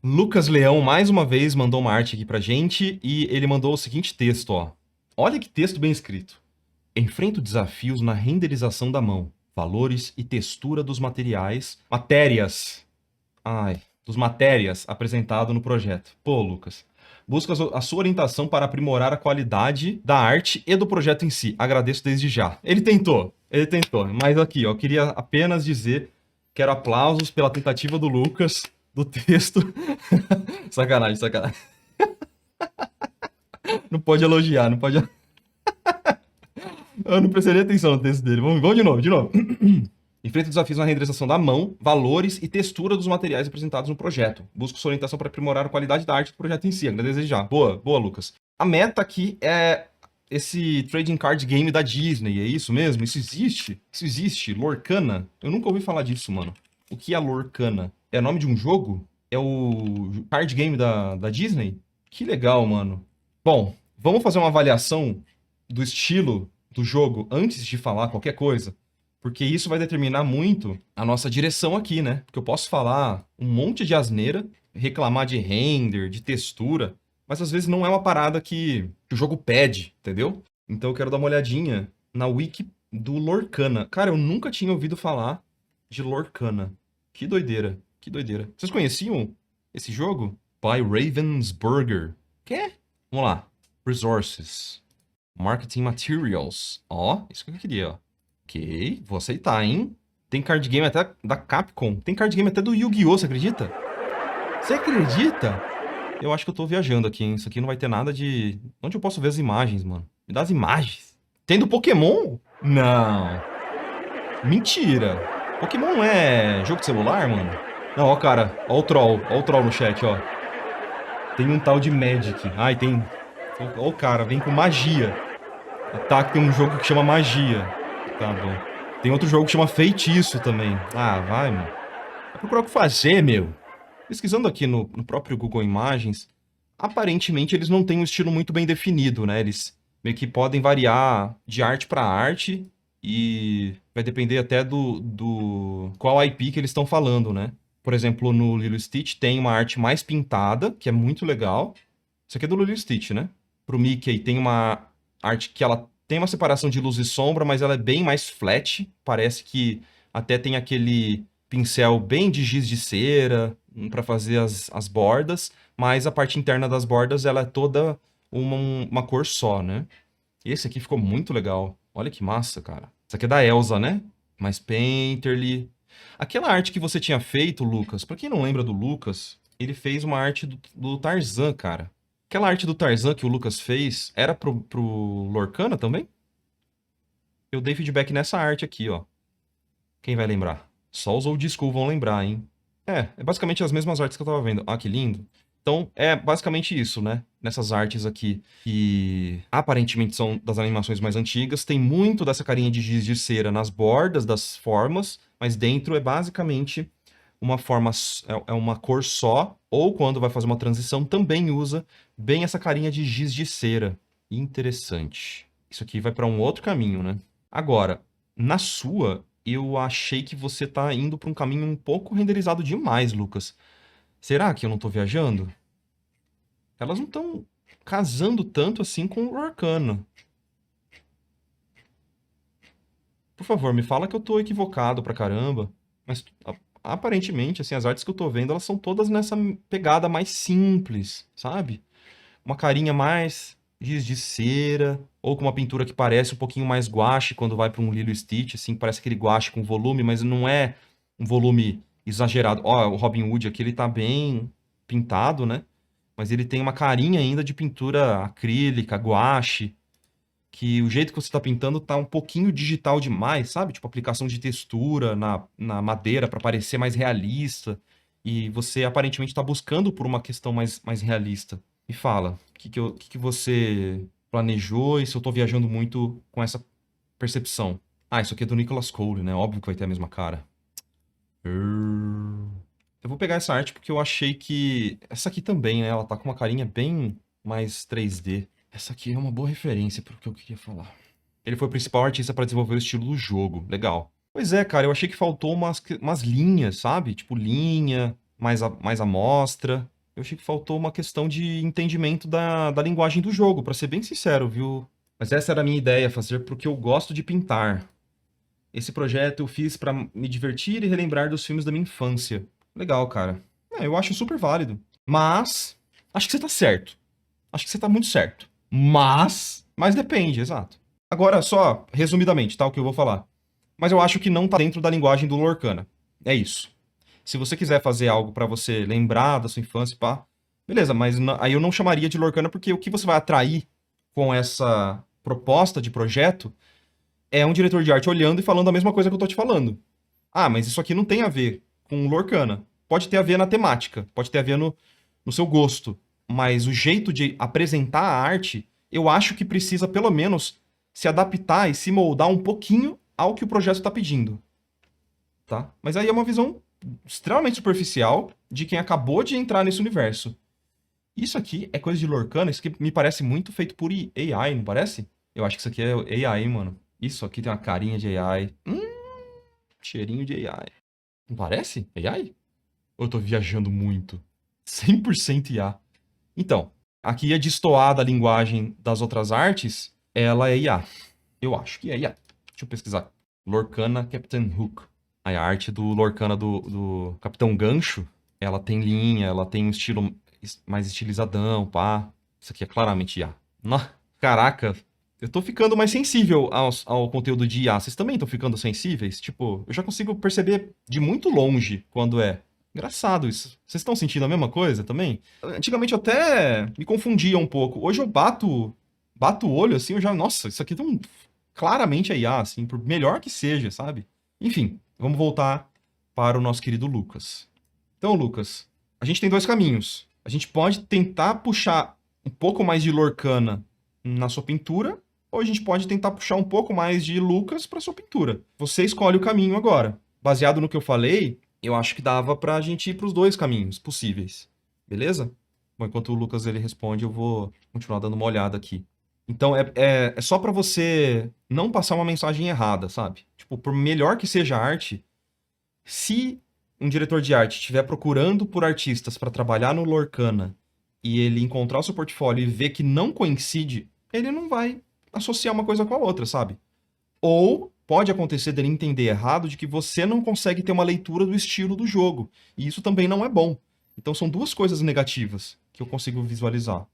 Lucas Leão, mais uma vez, mandou uma arte aqui pra gente e ele mandou o seguinte texto, ó. Olha que texto bem escrito. Enfrento desafios na renderização da mão, valores e textura dos materiais, dos matérias apresentado no projeto. Pô, Lucas. Busco a sua orientação para aprimorar a qualidade da arte e do projeto em si. Agradeço desde já. Ele tentou. Mas aqui, ó, eu queria apenas dizer, quero aplausos pela tentativa do Lucas, do texto. Sacanagem, sacanagem. Não pode elogiar, não pode. Eu não prestei atenção no texto dele. Vamos de novo, de novo. Enfrenta desafios na renderização da mão, valores e textura dos materiais apresentados no projeto. Busco sua orientação para aprimorar a qualidade da arte do projeto em si. Agradeço já. Boa, boa, Lucas. A meta aqui é esse trading card game da Disney, é isso mesmo? Isso existe? Isso existe? Lorcana? Eu nunca ouvi falar disso, mano. O que é Lorcana? É nome de um jogo? É o card game da Disney? Que legal, mano. Bom, vamos fazer uma avaliação do estilo do jogo antes de falar qualquer coisa. Porque isso vai determinar muito a nossa direção aqui, né? Porque eu posso falar um monte de asneira, reclamar de render, de textura, mas às vezes não é uma parada que o jogo pede, entendeu? Então eu quero dar uma olhadinha na wiki do Lorcana. Cara, eu nunca tinha ouvido falar de Lorcana. Que doideira, que doideira. Vocês conheciam esse jogo? By Ravensburger. Quê? Vamos lá. Resources. Marketing Materials. Ó, isso que eu queria, ó. Ok, vou aceitar, hein? Tem card game até da Capcom. Tem card game até do Yu-Gi-Oh!, você acredita? Você acredita? Eu acho que eu tô viajando aqui, hein? Isso aqui não vai ter nada de... Onde eu posso ver as imagens, mano? Me dá as imagens. Tem do Pokémon? Não. Mentira. Pokémon não é jogo de celular, mano? Não, ó, cara. Ó o troll no chat, ó. Tem um tal de Magic. Ai, tem... Ó o cara, vem com magia. Ataque tem um jogo que chama magia. Tá bom. Tem outro jogo que chama Feitiço também. Ah, vai, mano. Vai procurar o que fazer, meu. Pesquisando aqui no próprio Google Imagens, aparentemente eles não têm um estilo muito bem definido, né? Eles meio que podem variar de arte para arte e vai depender até do qual IP que eles estão falando, né? Por exemplo, no Lilo Stitch tem uma arte mais pintada, que é muito legal. Isso aqui é do Lilo Stitch, né? Pro Mickey tem uma arte que ela tem uma separação de luz e sombra, mas ela é bem mais flat. Parece que até tem aquele pincel bem de giz de cera para fazer as bordas, mas a parte interna das bordas ela é toda uma cor só, né? E esse aqui ficou muito legal. Olha que massa, cara. Isso aqui é da Elsa, né? Mais Painterly. Aquela arte que você tinha feito, Lucas, pra quem não lembra do Lucas, ele fez uma arte do Tarzan, cara. Aquela arte do Tarzan que o Lucas fez era pro Lorcana também? Eu dei feedback nessa arte aqui, ó. Quem vai lembrar? Só os old school vão lembrar, hein? É basicamente as mesmas artes que eu tava vendo. Ah, que lindo. Então, é basicamente isso, né? Nessas artes aqui, que aparentemente são das animações mais antigas, tem muito dessa carinha de giz de cera nas bordas das formas, mas dentro é basicamente uma forma, é uma cor só, ou quando vai fazer uma transição, também usa bem essa carinha de giz de cera. Interessante. Isso aqui vai para um outro caminho, né? Agora, na sua, eu achei que você tá indo para um caminho um pouco renderizado demais, Lucas. Será que eu não tô viajando? Elas não estão casando tanto assim com o Arcana. Por favor, me fala que eu tô equivocado pra caramba. Mas aparentemente, assim, as artes que eu tô vendo, elas são todas nessa pegada mais simples, sabe? Uma carinha mais giz de cera, ou com uma pintura que parece um pouquinho mais guache quando vai para um Lilo e Stitch, assim, parece aquele guache com volume, mas não é um volume exagerado. Ó, o Robin Hood aqui, ele tá bem pintado, né? Mas ele tem uma carinha ainda de pintura acrílica, guache, que o jeito que você tá pintando tá um pouquinho digital demais, sabe? Tipo, aplicação de textura na madeira para parecer mais realista. E você aparentemente tá buscando por uma questão mais realista. Me fala, o que você planejou e se eu tô viajando muito com essa percepção? Ah, isso aqui é do Nicholas Cole, né? Óbvio que vai ter a mesma cara. Eu vou pegar essa arte porque eu achei que... Essa aqui também, né? Ela tá com uma carinha bem mais 3D. Essa aqui é uma boa referência pro que eu queria falar. Ele foi o principal artista para desenvolver o estilo do jogo. Legal. Pois é, cara, eu achei que faltou umas linhas, sabe? Tipo, linha, mais amostra. Eu achei que faltou uma questão de entendimento da linguagem do jogo, pra ser bem sincero, viu? Mas essa era a minha ideia, fazer porque eu gosto de pintar. Esse projeto eu fiz pra me divertir e relembrar dos filmes da minha infância. Legal, cara. Eu acho super válido. Mas, acho que você tá certo. Acho que você tá muito certo. Mas depende, exato. Agora, só resumidamente, tá? O que eu vou falar. Mas eu acho que não tá dentro da linguagem do Lorcana. É isso. Se você quiser fazer algo pra você lembrar da sua infância, pá, beleza, mas aí eu não chamaria de Lorcana porque o que você vai atrair com essa proposta de projeto é um diretor de arte olhando e falando a mesma coisa que eu tô te falando. Ah, mas isso aqui não tem a ver com Lorcana. Pode ter a ver na temática, pode ter a ver no seu gosto, mas o jeito de apresentar a arte, eu acho que precisa pelo menos se adaptar e se moldar um pouquinho ao que o projeto está pedindo, tá? Mas aí é uma visão extremamente superficial de quem acabou de entrar nesse universo. Isso aqui é coisa de Lorcana, isso aqui me parece muito feito por AI, não parece? Eu acho que isso aqui é AI, hein, mano. Isso aqui tem uma carinha de AI. Cheirinho de AI. Não parece? AI? Ou eu tô viajando muito? 100% IA. Então, aqui a destoar da linguagem das outras artes, ela é IA. Eu acho que é IA. Deixa eu pesquisar. Lorcana Captain Hook. A arte do Lorcana do Capitão Gancho, ela tem linha, ela tem um estilo mais estilizadão, pá. Isso aqui é claramente IA. Caraca, eu tô ficando mais sensível ao conteúdo de IA. Vocês também estão ficando sensíveis? Tipo, eu já consigo perceber de muito longe quando é. Engraçado isso. Vocês estão sentindo a mesma coisa também? Antigamente eu até me confundia um pouco. Hoje eu bato o olho assim, eu já, nossa, isso aqui tão claramente é IA, assim, por melhor que seja, sabe? Enfim, vamos voltar para o nosso querido Lucas. Então, Lucas, a gente tem dois caminhos. A gente pode tentar puxar um pouco mais de Lorcana na sua pintura, ou a gente pode tentar puxar um pouco mais de Lucas para sua pintura. Você escolhe o caminho agora. Baseado no que eu falei, eu acho que dava pra gente ir pros dois caminhos possíveis. Beleza? Bom, enquanto o Lucas ele responde, eu vou continuar dando uma olhada aqui. Então é só pra você não passar uma mensagem errada, sabe? Tipo, por melhor que seja a arte, se um diretor de arte estiver procurando por artistas para trabalhar no Lorcana e ele encontrar o seu portfólio e ver que não coincide, ele não vai associar uma coisa com a outra, sabe? Ou pode acontecer dele entender errado de que você não consegue ter uma leitura do estilo do jogo. E isso também não é bom. Então são duas coisas negativas que eu consigo visualizar.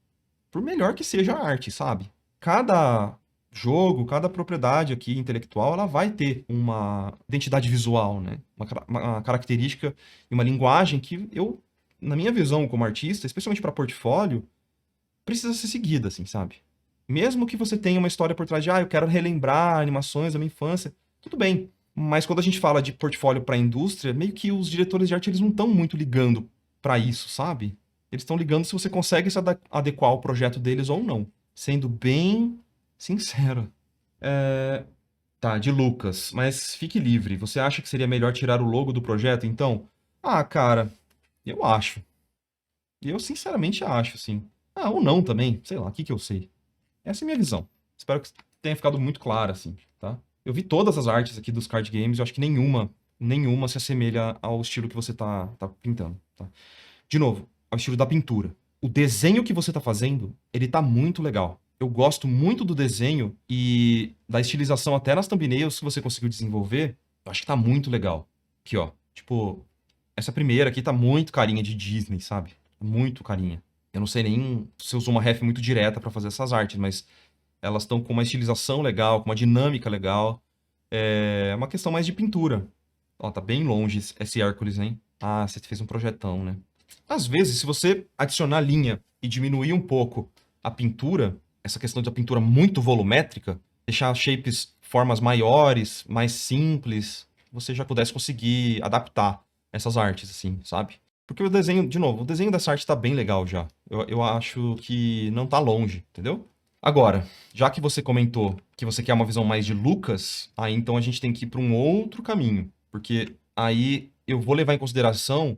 Por melhor que seja a arte, sabe? Cada jogo, cada propriedade aqui intelectual, ela vai ter uma identidade visual, né? Uma característica e uma linguagem que eu, na minha visão como artista, especialmente para portfólio, precisa ser seguida, assim, sabe? Mesmo que você tenha uma história por trás de, eu quero relembrar animações da minha infância, tudo bem. Mas quando a gente fala de portfólio para a indústria, meio que os diretores de arte eles não estão muito ligando para isso, sabe? Eles estão ligando se você consegue se adequar ao projeto deles ou não. Sendo bem sincero. É, Tá, de Lucas, mas fique livre. Você acha que seria melhor tirar o logo do projeto, então? Ah, cara, eu acho. Eu sinceramente acho, sim. Ah, ou não também. Sei lá, o que que eu sei. Essa é a minha visão. Espero que tenha ficado muito clara, assim, tá? Eu vi todas as artes aqui dos card games, eu acho que nenhuma se assemelha ao estilo que você tá pintando, tá? De novo, ao estilo da pintura. O desenho que você tá fazendo, ele tá muito legal. Eu gosto muito do desenho e da estilização até nas thumbnails que você conseguiu desenvolver. Eu acho que tá muito legal. Aqui, ó. Tipo, essa primeira aqui tá muito carinha de Disney, sabe? Muito carinha. Eu não sei nem se eu uso uma ref muito direta pra fazer essas artes, mas elas estão com uma estilização legal, com uma dinâmica legal. É uma questão mais de pintura. Ó, tá bem longe esse Hércules, hein? Ah, você fez um projetão, né? Às vezes, se você adicionar linha e diminuir um pouco a pintura, essa questão da pintura muito volumétrica, deixar shapes, formas maiores, mais simples, você já pudesse conseguir adaptar essas artes, assim, sabe? Porque o desenho, de novo, o desenho dessa arte tá bem legal já. Eu acho que não tá longe, entendeu? Agora, já que você comentou que você quer uma visão mais de Lucas, aí então a gente tem que ir para um outro caminho. Porque aí eu vou levar em consideração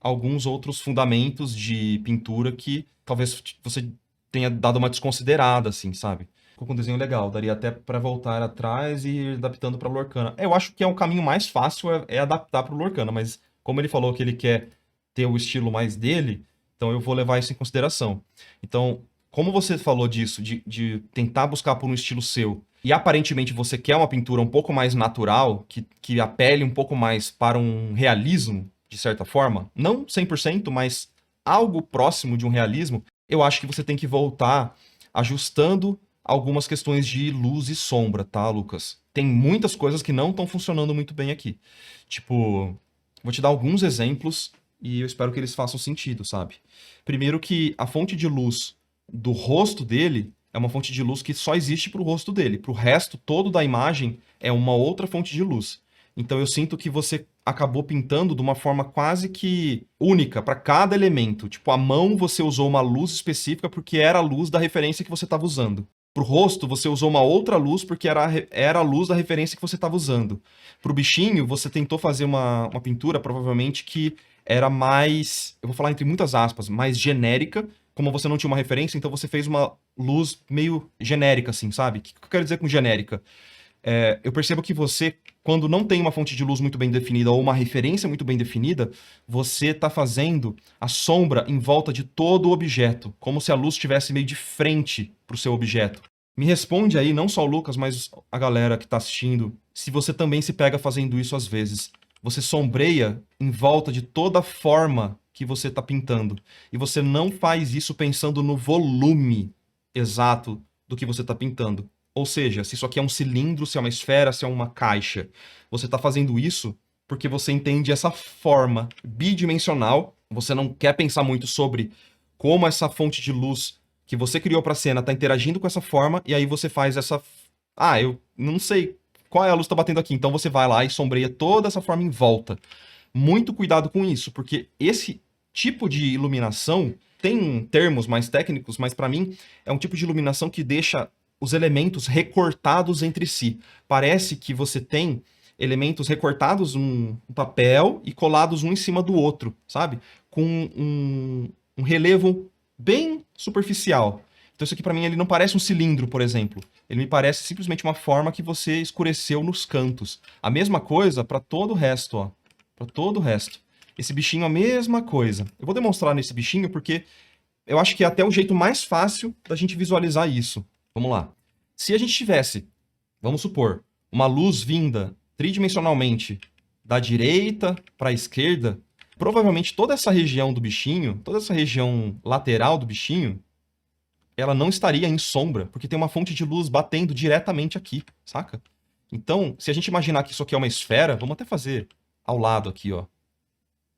alguns outros fundamentos de pintura que talvez você tenha dado uma desconsiderada, assim, sabe? Ficou com um desenho legal, daria até para voltar atrás e ir adaptando para Lorcana. Eu acho que é o caminho mais fácil é adaptar para o Lorcana, mas como ele falou que ele quer ter o estilo mais dele, Então eu vou levar isso em consideração. Então, como você falou disso, de tentar buscar por um estilo seu, e aparentemente você quer uma pintura um pouco mais natural, que apele um pouco mais para um realismo, de certa forma, não 100%, mas algo próximo de um realismo, eu acho que você tem que voltar ajustando algumas questões de luz e sombra, tá, Lucas? Tem muitas coisas que não estão funcionando muito bem aqui. Tipo, vou te dar alguns exemplos e eu espero que eles façam sentido, sabe? Primeiro que a fonte de luz do rosto dele é uma fonte de luz que só existe para o rosto dele. Para o resto todo da imagem é uma outra fonte de luz. Então eu sinto que você acabou pintando de uma forma quase que única para cada elemento. Tipo, a mão você usou uma luz específica porque era a luz da referência que você estava usando. Pro rosto, você usou uma outra luz porque era a luz da referência que você estava usando. Pro bichinho, você tentou fazer uma pintura, provavelmente, que era mais, eu vou falar entre muitas aspas, mais genérica. Como você não tinha uma referência, então você fez uma luz meio genérica, assim, sabe? O que eu quero dizer com genérica? Eu percebo que você, quando não tem uma fonte de luz muito bem definida ou uma referência muito bem definida, você está fazendo a sombra em volta de todo o objeto, como se a luz estivesse meio de frente para o seu objeto. Me responde aí, não só o Lucas, mas a galera que está assistindo, se você também se pega fazendo isso às vezes. Você sombreia em volta de toda a forma que você está pintando. E você não faz isso pensando no volume exato do que você está pintando. Ou seja, se isso aqui é um cilindro, se é uma esfera, se é uma caixa. Você está fazendo isso porque você entende essa forma bidimensional. Você não quer pensar muito sobre como essa fonte de luz que você criou para a cena está interagindo com essa forma, e aí você faz essa. Ah, eu não sei qual é a luz que está batendo aqui. Então você vai lá e sombreia toda essa forma em volta. Muito cuidado com isso, porque esse tipo de iluminação tem termos mais técnicos, mas para mim é um tipo de iluminação que deixa os elementos recortados entre si. Parece que você tem elementos recortados num papel e colados um em cima do outro, sabe? Com um relevo bem superficial. Então isso aqui para mim ele não parece um cilindro, por exemplo. Ele me parece simplesmente uma forma que você escureceu nos cantos. A mesma coisa para todo o resto, ó. Para todo o resto. Esse bichinho a mesma coisa. Eu vou demonstrar nesse bichinho porque eu acho que é até o jeito mais fácil da gente visualizar isso. Vamos lá. Se a gente tivesse, vamos supor, uma luz vinda tridimensionalmente da direita para a esquerda, provavelmente toda essa região do bichinho, toda essa região lateral do bichinho, ela não estaria em sombra, porque tem uma fonte de luz batendo diretamente aqui, saca? Então, se a gente imaginar que isso aqui é uma esfera, vamos até fazer ao lado aqui, ó.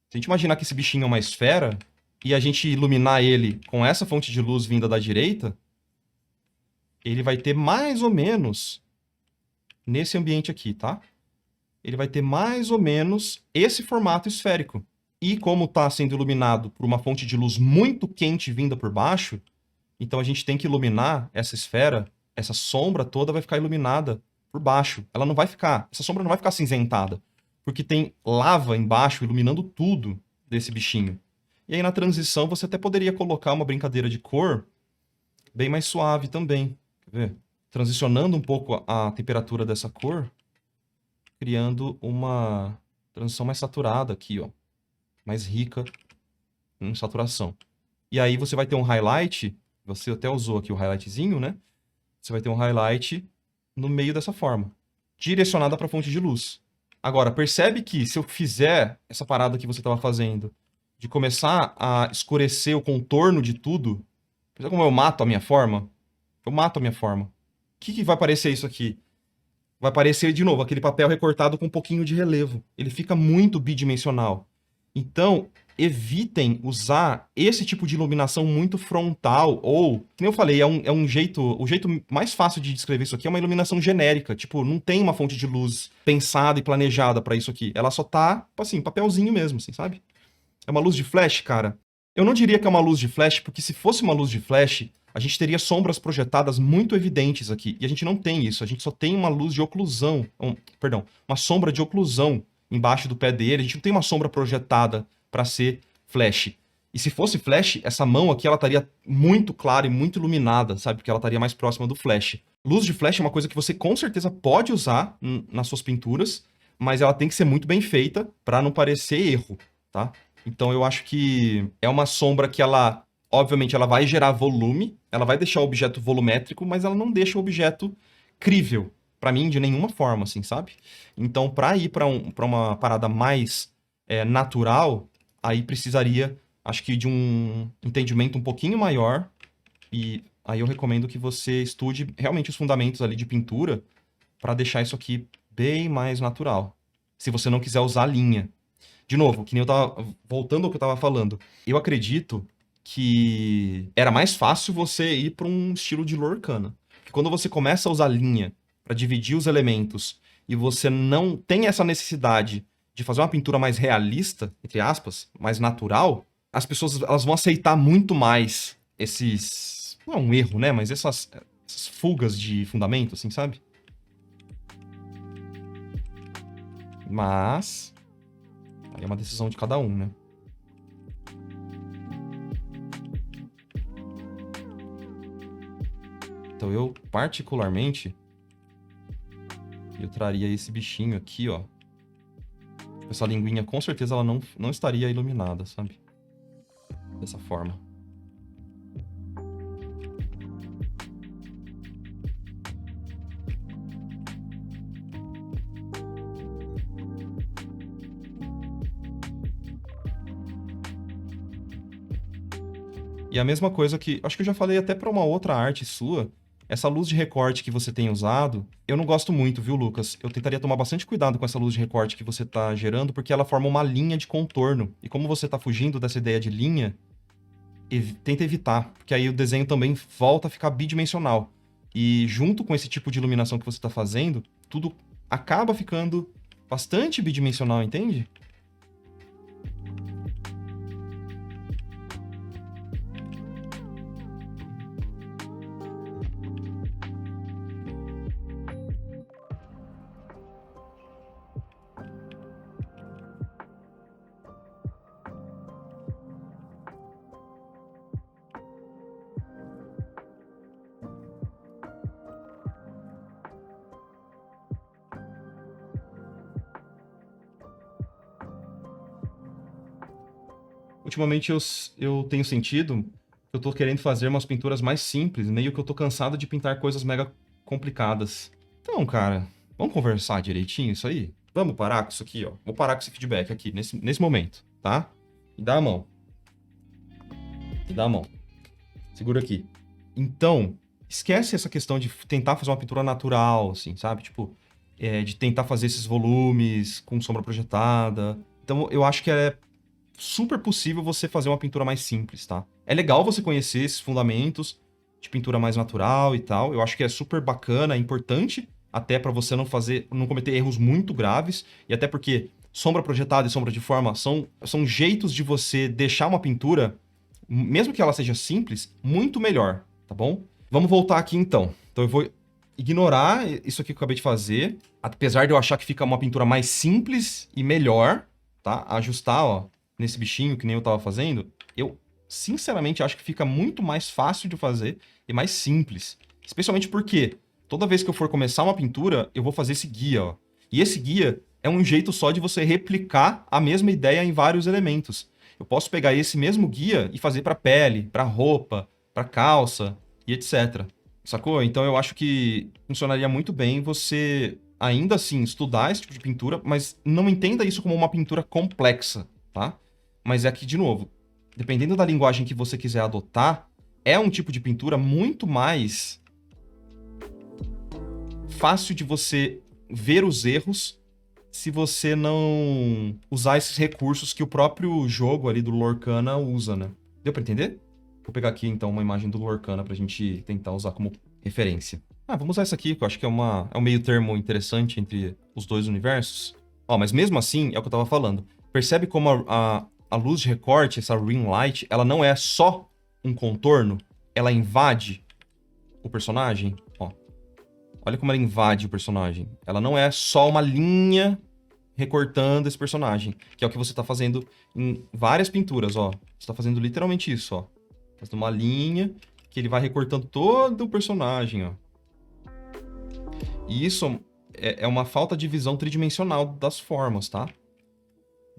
Se a gente imaginar que esse bichinho é uma esfera e a gente iluminar ele com essa fonte de luz vinda da direita, ele vai ter mais ou menos nesse ambiente aqui, tá? Ele vai ter mais ou menos esse formato esférico. E como está sendo iluminado por uma fonte de luz muito quente vinda por baixo, então a gente tem que iluminar essa esfera, essa sombra toda vai ficar iluminada por baixo. Ela não vai ficar, essa sombra não vai ficar cinzentada, porque tem lava embaixo iluminando tudo desse bichinho. E aí na transição você até poderia colocar uma brincadeira de cor bem mais suave também. Quer ver? Transicionando um pouco a temperatura dessa cor, criando uma transição mais saturada aqui, ó. Mais rica em saturação. E aí você vai ter um highlight, você até usou aqui o highlightzinho, né? Você vai ter um highlight no meio dessa forma, direcionada para a fonte de luz. Agora, percebe que se eu fizer essa parada que você estava fazendo, de começar a escurecer o contorno de tudo, percebe como eu mato a minha forma? Eu mato a minha forma. O que vai parecer isso aqui? Vai parecer, de novo, aquele papel recortado com um pouquinho de relevo. Ele fica muito bidimensional. Então, evitem usar esse tipo de iluminação muito frontal, ou, como eu falei, é um jeito, o jeito mais fácil de descrever isso aqui é uma iluminação genérica. Tipo, não tem uma fonte de luz pensada e planejada para isso aqui. Ela só tá, assim, papelzinho mesmo, assim, sabe? É uma luz de flash, cara. Eu não diria que é uma luz de flash, porque se fosse uma luz de flash, a gente teria sombras projetadas muito evidentes aqui. E a gente não tem isso. A gente só tem uma luz de oclusão. Perdão, uma sombra de oclusão embaixo do pé dele. A gente não tem uma sombra projetada para ser flash. E se fosse flash, essa mão aqui ela estaria muito clara e muito iluminada, sabe? Porque ela estaria mais próxima do flash. Luz de flash é uma coisa que você com certeza pode usar nas suas pinturas, mas ela tem que ser muito bem feita para não parecer erro, tá? Então eu acho que é uma sombra que ela, obviamente, ela vai gerar volume, ela vai deixar o objeto volumétrico, mas ela não deixa o objeto crível, pra mim, de nenhuma forma, assim, sabe? Então, pra ir pra uma parada mais natural, aí precisaria, acho que, de um entendimento um pouquinho maior, e aí eu recomendo que você estude realmente os fundamentos ali de pintura pra deixar isso aqui bem mais natural. Se você não quiser usar linha. De novo, que nem eu tava. Voltando ao que eu tava falando. Eu acredito que era mais fácil você ir para um estilo de Lorcana. Porque quando você começa a usar linha para dividir os elementos e você não tem essa necessidade de fazer uma pintura mais realista, entre aspas, mais natural, as pessoas elas vão aceitar muito mais esses. Não é um erro, né? Mas essas fugas de fundamento, assim, sabe? Mas. Aí é uma decisão de cada um, né? Então eu, particularmente, eu traria esse bichinho aqui, ó. Essa linguinha, com certeza, ela não estaria iluminada, sabe? Dessa forma. E a mesma coisa que... Acho que eu já falei até pra uma outra arte sua. Essa luz de recorte que você tem usado, eu não gosto muito, viu, Lucas? Eu tentaria tomar bastante cuidado com essa luz de recorte que você tá gerando, porque ela forma uma linha de contorno. E como você tá fugindo dessa ideia de linha, tenta evitar, porque aí o desenho também volta a ficar bidimensional. E junto com esse tipo de iluminação que você tá fazendo, tudo acaba ficando bastante bidimensional, entende? Ultimamente eu tenho sentido que eu tô querendo fazer umas pinturas mais simples, meio que eu tô cansado de pintar coisas mega complicadas. Então, cara, vamos conversar direitinho isso aí? Vamos parar com isso aqui, ó. Vou parar com esse feedback aqui, nesse momento, tá? Me dá a mão. Me dá a mão. Segura aqui. Então, esquece essa questão de tentar fazer uma pintura natural, assim, sabe? Tipo, de tentar fazer esses volumes com sombra projetada. Então, eu acho que é super possível você fazer uma pintura mais simples, tá? É legal você conhecer esses fundamentos de pintura mais natural e tal. Eu acho que é super bacana, é importante até para você não cometer erros muito graves e até porque sombra projetada e sombra de forma são jeitos de você deixar uma pintura, mesmo que ela seja simples, muito melhor, tá bom? Vamos voltar aqui então. Então eu vou ignorar isso aqui que eu acabei de fazer, apesar de eu achar que fica uma pintura mais simples e melhor, tá? Ajustar, ó, nesse bichinho que nem eu tava fazendo, eu sinceramente acho que fica muito mais fácil de fazer e mais simples. Especialmente porque toda vez que eu for começar uma pintura, eu vou fazer esse guia, ó. E esse guia é um jeito só de você replicar a mesma ideia em vários elementos. Eu posso pegar esse mesmo guia e fazer para pele, para roupa, para calça e etc. Sacou? Então eu acho que funcionaria muito bem você ainda assim estudar esse tipo de pintura, mas não entenda isso como uma pintura complexa, tá? Mas é que, de novo, dependendo da linguagem que você quiser adotar, é um tipo de pintura muito mais fácil de você ver os erros se você não usar esses recursos que o próprio jogo ali do Lorcana usa, né? Deu pra entender? Vou pegar aqui, então, uma imagem do Lorcana pra gente tentar usar como referência. Vamos usar essa aqui, que eu acho que é um meio termo interessante entre os dois universos. Ó, mas mesmo assim, é o que eu tava falando. Percebe como a luz de recorte, essa ring light, ela não é só um contorno, ela invade o personagem, ó. Olha como ela invade o personagem. Ela não é só uma linha recortando esse personagem, que é o que você tá fazendo em várias pinturas, ó. Você tá fazendo literalmente isso, ó. Fazendo uma linha que ele vai recortando todo o personagem, ó. E isso é uma falta de visão tridimensional das formas, tá?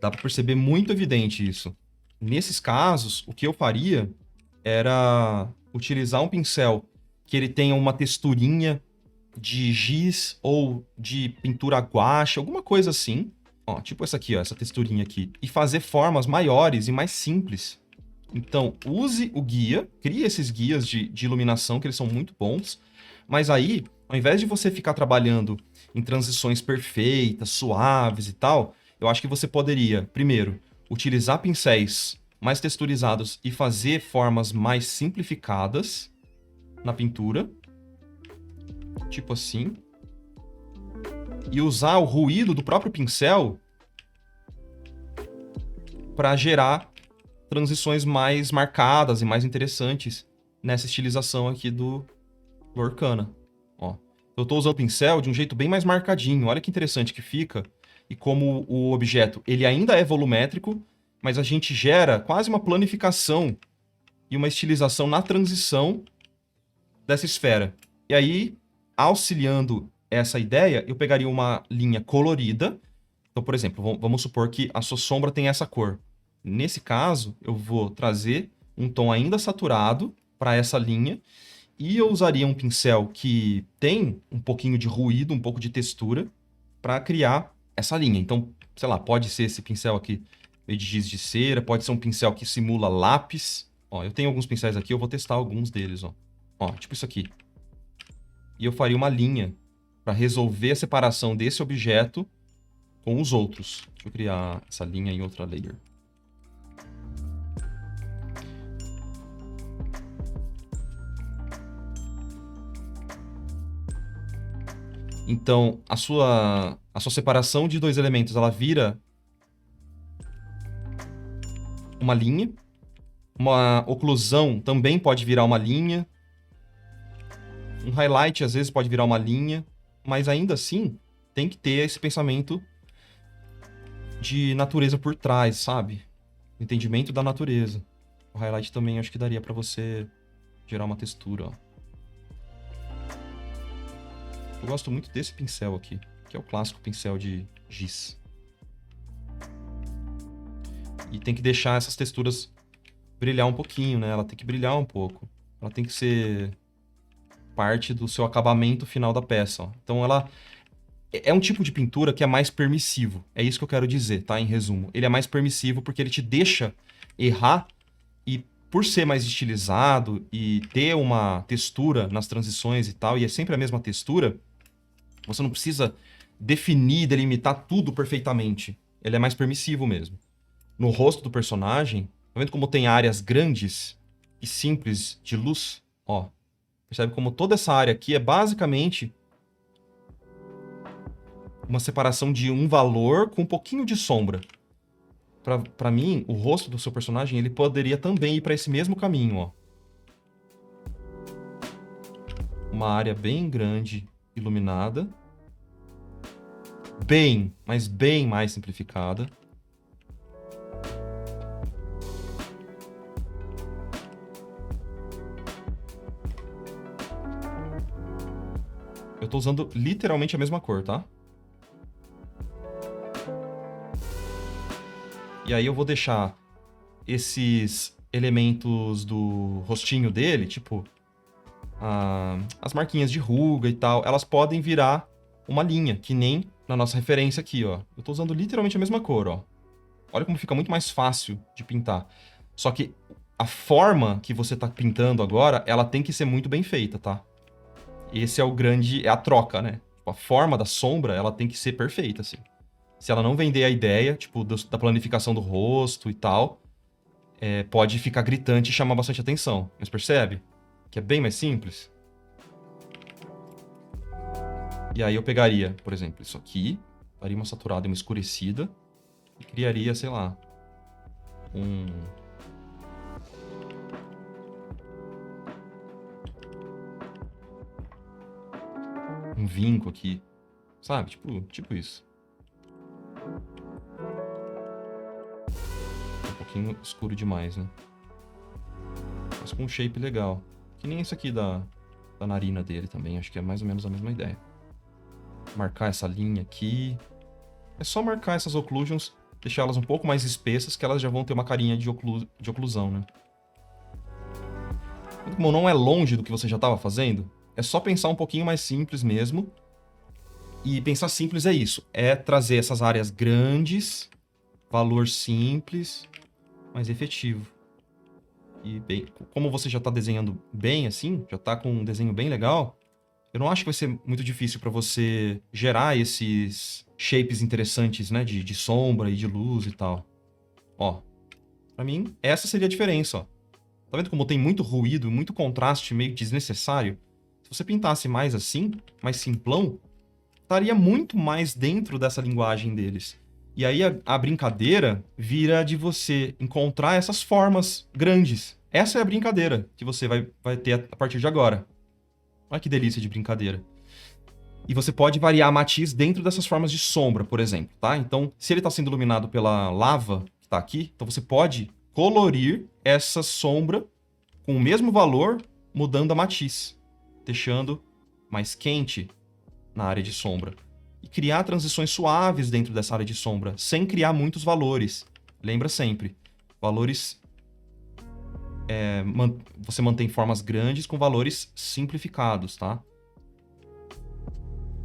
Dá pra perceber muito evidente isso. Nesses casos, o que eu faria era utilizar um pincel que ele tenha uma texturinha de giz ou de pintura guache, alguma coisa assim. Ó, tipo essa aqui, ó, essa texturinha aqui. E fazer formas maiores e mais simples. Então, use o guia, crie esses guias de iluminação, que eles são muito bons. Mas aí, ao invés de você ficar trabalhando em transições perfeitas, suaves e tal, eu acho que você poderia, primeiro, utilizar pincéis mais texturizados e fazer formas mais simplificadas na pintura. Tipo assim. E usar o ruído do próprio pincel para gerar transições mais marcadas e mais interessantes nessa estilização aqui do Lorcana. Ó, eu estou usando o pincel de um jeito bem mais marcadinho. Olha que interessante que fica. E como o objeto ele ainda é volumétrico, mas a gente gera quase uma planificação e uma estilização na transição dessa esfera. E aí, auxiliando essa ideia, eu pegaria uma linha colorida. Então, por exemplo, vamos supor que a sua sombra tem essa cor. Nesse caso, eu vou trazer um tom ainda saturado para essa linha e eu usaria um pincel que tem um pouquinho de ruído, um pouco de textura, para criar essa linha. Então, sei lá, pode ser esse pincel aqui de giz de cera, pode ser um pincel que simula lápis. Ó, eu tenho alguns pincéis aqui, eu vou testar alguns deles, ó. Ó, tipo isso aqui. E eu faria uma linha para resolver a separação desse objeto com os outros. Deixa eu criar essa linha em outra layer. Então, a sua separação de dois elementos, ela vira uma linha. Uma oclusão também pode virar uma linha. Um highlight, às vezes, pode virar uma linha. Mas ainda assim, tem que ter esse pensamento de natureza por trás, sabe? Entendimento da natureza. O highlight também acho que daria pra você gerar uma textura, ó. Eu gosto muito desse pincel aqui, que é o clássico pincel de giz. E tem que deixar essas texturas brilhar um pouquinho, né? Ela tem que brilhar um pouco. Ela tem que ser parte do seu acabamento final da peça, ó. Então ela é um tipo de pintura que é mais permissivo. É isso que eu quero dizer, tá? Em resumo. Ele é mais permissivo porque ele te deixa errar e por ser mais estilizado e ter uma textura nas transições e tal, e é sempre a mesma textura, você não precisa definir, delimitar tudo perfeitamente. Ele é mais permissivo mesmo. No rosto do personagem, tá vendo como tem áreas grandes e simples de luz? Ó, percebe como toda essa área aqui é basicamente uma separação de um valor com um pouquinho de sombra. Pra mim, o rosto do seu personagem, ele poderia também ir para esse mesmo caminho, ó. Uma área bem grande, iluminada. Bem, mas bem mais simplificada. Eu tô usando literalmente a mesma cor, tá? E aí eu vou deixar esses elementos do rostinho dele, tipo as marquinhas de ruga e tal, elas podem virar uma linha, que nem na nossa referência aqui, ó. Eu tô usando literalmente a mesma cor, ó. Olha como fica muito mais fácil de pintar. Só que a forma que você tá pintando agora, ela tem que ser muito bem feita, tá? Esse é o grande... é a troca, né? Tipo, a forma da sombra, ela tem que ser perfeita, assim. Se ela não vender a ideia, tipo, da planificação do rosto e tal, pode ficar gritante e chamar bastante atenção. Mas percebe? Que é bem mais simples. E aí eu pegaria, por exemplo, isso aqui, faria uma saturada e uma escurecida, e criaria, sei lá, um vinco aqui, sabe? Tipo isso. Um pouquinho escuro demais, né? Mas com um shape legal. Que nem esse aqui da narina dele também, acho que é mais ou menos a mesma ideia. Marcar essa linha aqui. É só marcar essas occlusions deixar elas um pouco mais espessas, que elas já vão ter uma carinha de oclusão, né? Como não é longe do que você já estava fazendo, é só pensar um pouquinho mais simples mesmo. E pensar simples é isso, é trazer essas áreas grandes, valor simples, mas efetivo. E bem, como você já está desenhando bem assim, já está com um desenho bem legal, eu não acho que vai ser muito difícil para você gerar esses shapes interessantes, né, de sombra e de luz e tal. Ó, pra mim, essa seria a diferença, ó. Tá vendo como tem muito ruído, muito contraste meio desnecessário? Se você pintasse mais assim, mais simplão, estaria muito mais dentro dessa linguagem deles. E aí a brincadeira vira de você encontrar essas formas grandes. Essa é a brincadeira que você vai ter a partir de agora. Olha que delícia de brincadeira. E você pode variar a matiz dentro dessas formas de sombra, por exemplo, tá? Então, se ele está sendo iluminado pela lava que está aqui, então você pode colorir essa sombra com o mesmo valor, mudando a matiz, deixando mais quente na área de sombra. E criar transições suaves dentro dessa área de sombra, sem criar muitos valores. Lembra sempre, valores... você mantém formas grandes com valores simplificados, tá?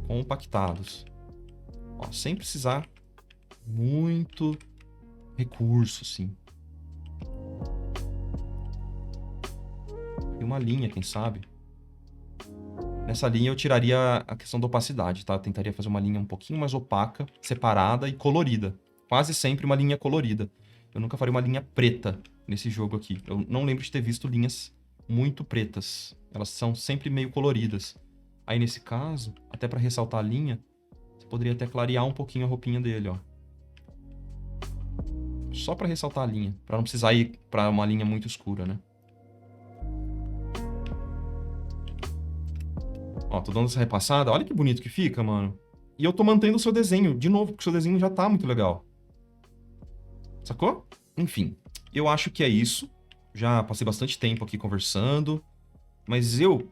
Compactados. Ó, sem precisar muito recurso, sim. E uma linha, quem sabe? Nessa linha eu tiraria a questão da opacidade, tá? Eu tentaria fazer uma linha um pouquinho mais opaca, separada e colorida. Quase sempre uma linha colorida. Eu nunca faria uma linha preta nesse jogo aqui. Eu não lembro de ter visto linhas muito pretas. Elas são sempre meio coloridas. Aí nesse caso, até para ressaltar a linha, você poderia até clarear um pouquinho a roupinha dele, ó. Só para ressaltar a linha, para não precisar ir para uma linha muito escura, né? Ó, tô dando essa repassada. Olha que bonito que fica, mano. E eu tô mantendo o seu desenho, de novo, porque o seu desenho já tá muito legal. Sacou? Enfim, eu acho que é isso. Já passei bastante tempo aqui conversando. Mas eu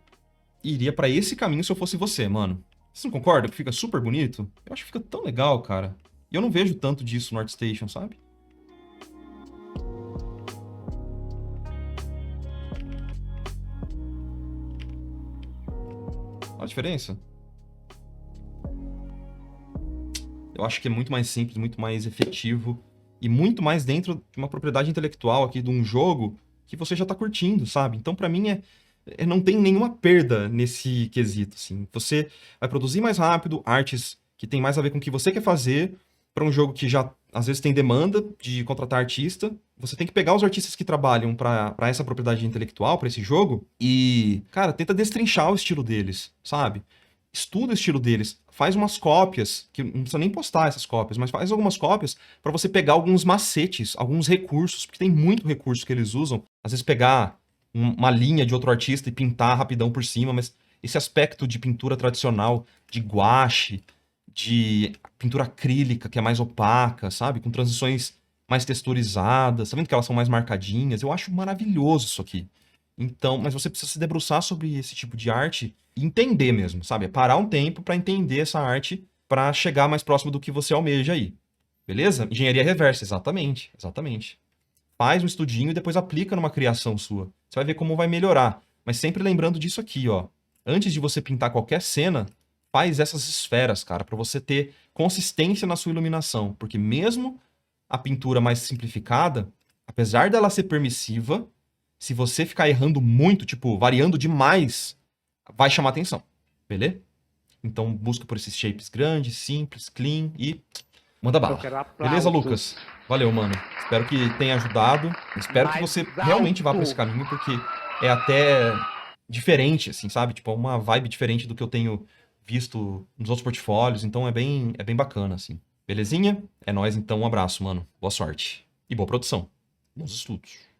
iria pra esse caminho se eu fosse você, mano. Você não concorda que fica super bonito? Eu acho que fica tão legal, cara. E eu não vejo tanto disso no ArtStation, sabe? Olha a diferença. Eu acho que é muito mais simples, muito mais efetivo e muito mais dentro de uma propriedade intelectual aqui de um jogo que você já tá curtindo, sabe? Então, pra mim, não tem nenhuma perda nesse quesito, assim. Você vai produzir mais rápido, artes que tem mais a ver com o que você quer fazer, para um jogo que já, às vezes, tem demanda de contratar artista. Você tem que pegar os artistas que trabalham para essa propriedade intelectual, para esse jogo, e, cara, tenta destrinchar o estilo deles, sabe? Estuda o estilo deles, faz umas cópias, que não precisa nem postar essas cópias, mas faz algumas cópias para você pegar alguns macetes, alguns recursos, porque tem muito recurso que eles usam. Às vezes pegar uma linha de outro artista e pintar rapidão por cima, mas esse aspecto de pintura tradicional, de guache, de pintura acrílica, que é mais opaca, sabe? Com transições mais texturizadas, tá vendo que elas são mais marcadinhas? Eu acho maravilhoso isso aqui. Então, mas você precisa se debruçar sobre esse tipo de arte e entender mesmo, sabe? É parar um tempo para entender essa arte para chegar mais próximo do que você almeja aí. Beleza? Engenharia reversa, exatamente, exatamente. Faz um estudinho e depois aplica numa criação sua. Você vai ver como vai melhorar. Mas sempre lembrando disso aqui, ó. Antes de você pintar qualquer cena, faz essas esferas, cara, para você ter consistência na sua iluminação. Porque mesmo a pintura mais simplificada, apesar dela ser permissiva, se você ficar errando muito, tipo, variando demais, vai chamar atenção. Beleza? Então busca por esses shapes grandes, simples, clean e manda bala. Beleza, Lucas? Valeu, mano. Espero que tenha ajudado. Espero que você realmente vá para esse caminho, porque é até diferente, assim, sabe? Tipo, é uma vibe diferente do que eu tenho visto nos outros portfólios. Então é bem bacana, assim. Belezinha? É nóis, então. Um abraço, mano. Boa sorte. E boa produção. Bons estudos.